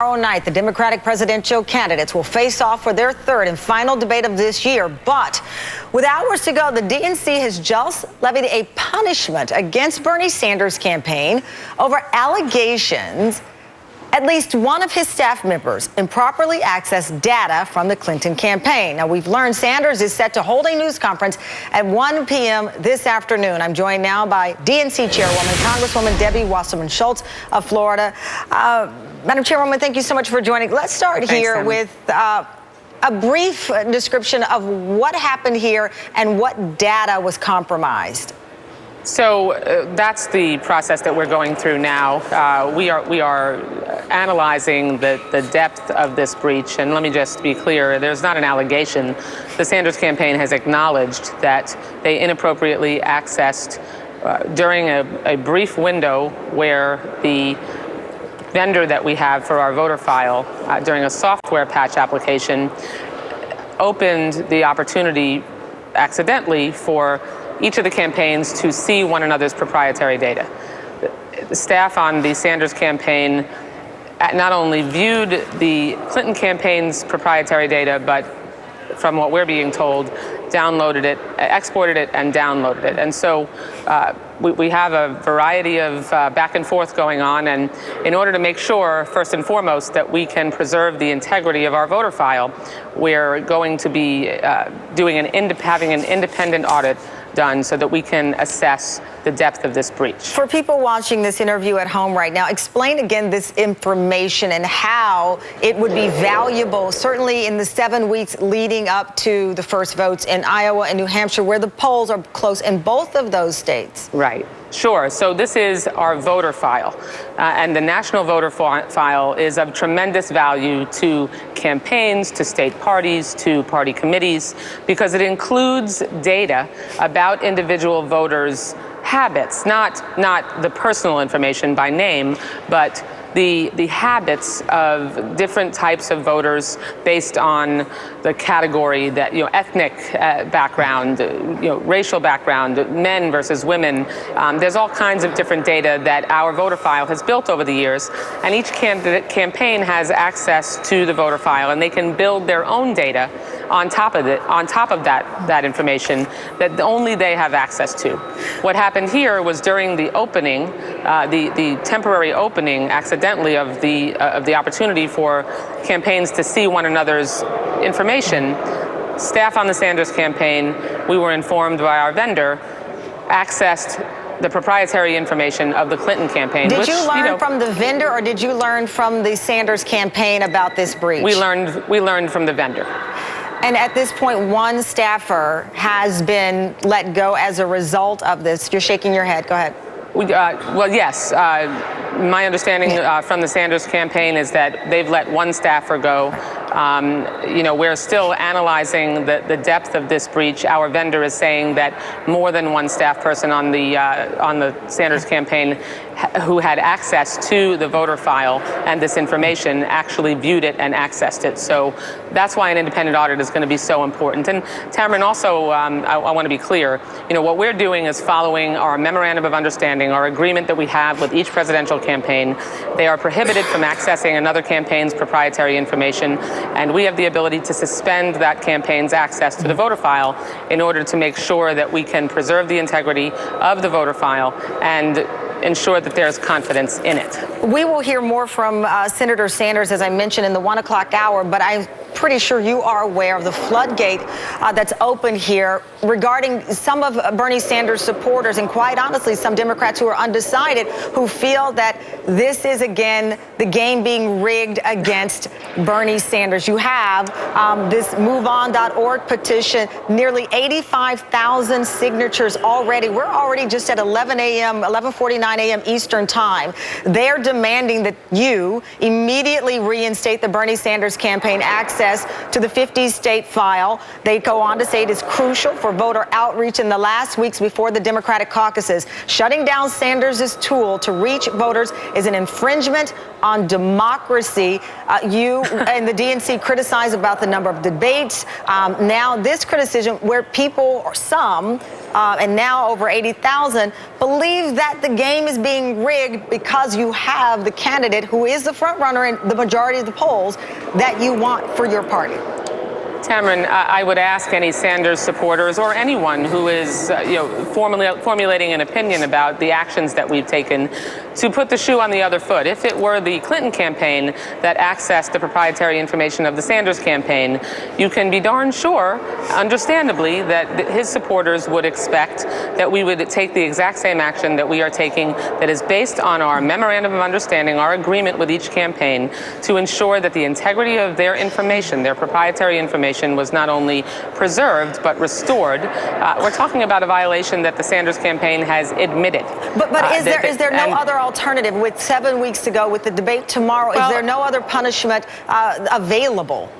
Tomorrow night, the Democratic presidential candidates will face off for their third and final debate of this year. But with hours to go, the DNC has just levied a punishment against Bernie Sanders' campaign over allegations at least one of his staff members improperly accessed data from the Clinton campaign. Now, we've learned Sanders is set to hold a news conference at 1 p.m. this afternoon. I'm joined now by DNC Chairwoman, Congresswoman Debbie Wasserman-Schultz of Florida. Madam Chairwoman, thank you so much for joining. Let's start here with a brief description of what happened here and what data was compromised. So that's the process that we're going through now. We are analyzing the depth of this breach. And let me just be clear, there's not an allegation. The Sanders campaign has acknowledged that they inappropriately accessed during a brief window where the vendor that we have for our voter file during a software patch application opened the opportunity accidentally for each of the campaigns to see one another's proprietary data. The staff on the Sanders campaign not only viewed the Clinton campaign's proprietary data, but from what we're being told, downloaded it, exported it, and downloaded it. And so we have a variety of back and forth going on, and in order to make sure, first and foremost, that we can preserve the integrity of our voter file, we're going to be having an independent audit done so that we can assess the depth of this breach. For people watching this interview at home right now, explain again this information and how it would be valuable, certainly in the 7 weeks leading up to the first votes in Iowa and New Hampshire, where the polls are close in both of those states. Right. Sure. So this is our voter file, and the national voter file is of tremendous value to campaigns, to state parties, to party committees, because it includes data about individual voters' habits, not the personal information by name, but the habits of different types of voters based on the category that, ethnic background, racial background, men versus women. There's all kinds of different data that our voter file has built over the years, and each campaign has access to the voter file, and they can build their own data on top of that information that only they have access to. What happened here was during the opening, the temporary opening accidentally of the opportunity for campaigns to see one another's information, staff on the Sanders campaign, we were informed by our vendor, accessed the proprietary information of the Clinton campaign. Did you learn from the vendor, or did you learn from the Sanders campaign about this breach? We learned from the vendor. And at this point, one staffer has been let go as a result of this. You're shaking your head. Go ahead. Well, yes. My understanding from the Sanders campaign is that they've let one staffer go. We're still analyzing the depth of this breach. Our vendor is saying that more than one staff person on the Sanders campaign who had access to the voter file and this information actually viewed it and accessed it. So that's why an independent audit is going to be so important. And Tamron, also, I want to be clear, what we're doing is following our memorandum of understanding, our agreement that we have with each presidential campaign. They are prohibited from accessing another campaign's proprietary information, and we have the ability to suspend that campaign's access to the voter file in order to make sure that we can preserve the integrity of the voter file and ensure that there's confidence in it. We will hear more from Senator Sanders, as I mentioned, in the 1 o'clock hour, but I'm pretty sure you are aware of the floodgate that's open here regarding some of Bernie Sanders' supporters, and quite honestly, some Democrats who are undecided, who feel that this is, again, the game being rigged against Bernie Sanders. You have this MoveOn.org petition, nearly 85,000 signatures already. We're already just at 11:49 a.m. Eastern time. They're demanding that you immediately reinstate the Bernie Sanders campaign access to the 50-state file. They go on to say it is crucial for voter outreach in the last weeks before the Democratic caucuses. Shutting down Sanders' tool to reach voters is an infringement on democracy. You and the DNC criticize about the number of debates. Now this criticism where people, or some, and now over 80,000, believe that the game is being rigged because you have the candidate who is the front runner in the majority of the polls that you want for your party? Tamron, I would ask any Sanders supporters or anyone who is formulating an opinion about the actions that we've taken to put the shoe on the other foot. If it were the Clinton campaign that accessed the proprietary information of the Sanders campaign, you can be darn sure, understandably, that his supporters would expect that we would take the exact same action that we are taking, that is based on our memorandum of understanding, our agreement with each campaign, to ensure that the integrity of their information, their proprietary information, was not only preserved but restored. We're talking about a violation that the Sanders campaign has admitted. But is there no other alternative with 7 weeks to go, with the debate tomorrow? Is there no other punishment available?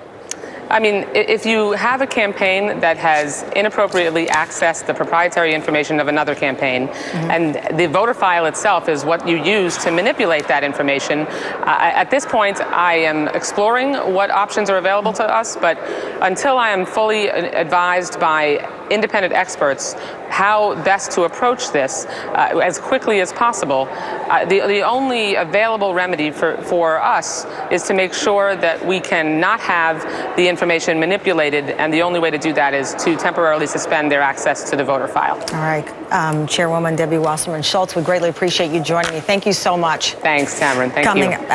I mean, if you have a campaign that has inappropriately accessed the proprietary information of another campaign, and the voter file itself is what you use to manipulate that information, at this point, I am exploring what options are available to us, but until I am fully advised by independent experts how best to approach this as quickly as possible, the only available remedy for us is to make sure that we cannot have the information manipulated, and the only way to do that is to temporarily suspend their access to the voter file. All right. Chairwoman Debbie Wasserman-Schultz, we greatly appreciate you joining me. Thank you so much. Thanks, Tamron. Thank you.